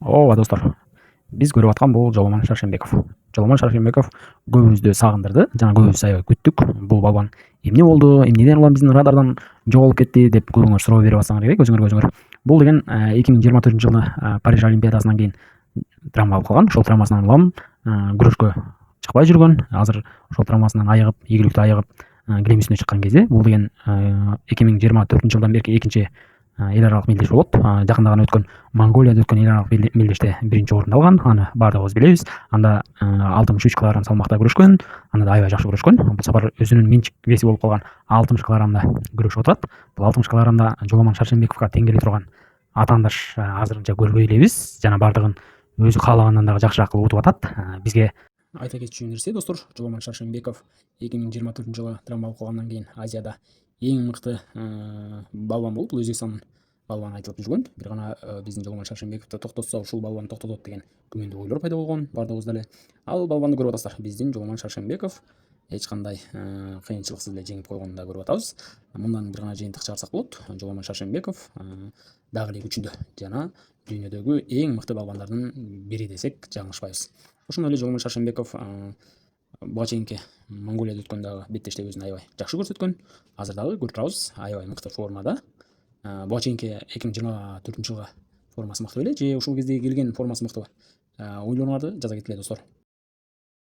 Ооба достор, биз көрүп аткан бул Жоломон Шаршембеков. Жоломон Шаршембеков көбүбүздү сагындырды жана көбүбүз аябай күттүк. Бул балбан эмне болду, эмнеден улам биздин радардан жоголуп кетти деп көбүңөр суроо берип атсаңар керек, өзүңөр. Бул деген 2024-жылы Париж Олимпиадасынан кийин травма алып калган. Ошол травмасынан улам күрөшкө чыкпай жүргөн. Азыр ошол травмасынан айыгып, ийгиликтүү айыгып килем үстүнө чыккан кезде бул деген 2024-жылдан берки экинчи эл аралык мелдеш болот. Жакында гана өткөн Монголияда өткөн эл аралык мелдеште биринчи орунду алган. Аны баардыгыбыз билебиз. Анда 63 кг салмакта күрөшкөн. Анда да аябай жакшы күрөшкөн. Бул сапар өзүнүн менчик веси болуп калган 60 кгда күрөшүп атат. Бул 60 кгда Жоломон Шаршембековго тең келе турган атаандаш азырынча көрбөй элебиз. Жана баардыгын өзү каалагандан дагы жакшыраак кылып утуп атат. Бизге айта кетчү нерсе достор, Жоломон Шаршембеков 2024-жылы травма алып калгандан кийин Азияда эң мыкты балбан болуп, бул Өзбекстандын балбаны айтылып жүргөн. Бир гана биздин Жоломон Шаршембековду токтотсо, ушул балбан токтотот деген күмөндүү ойлор пайда болгон баардыгыбызда эле. Ал балбанды көрүп атасыздар. Биздин Жоломон Шаршембеков эч кандай кыйынчылыксыз эле жеңип койгонун да көрүп атабыз. Мындан бир гана жыйынтык чыгарсак болот. Жоломон Шаршембеков дагы эле күчүндө жана дүйнөдөгү эң мыкты балбандардын бири десек жаңылышпайбыз. Ошондой эле Жоломон Шаршембеков буга чейинки Монголияда өткөн дагы беттештебизин аябай жакшы көрсөткөн. Азыр дагы көрүп турабыз, аябай мыкты формада. Буга чейинки 2024-жылгы формасы мыкты беле же ушул кездеги келген формасы мыктыбы? Ойлоруңарды жаза кеткиле достор.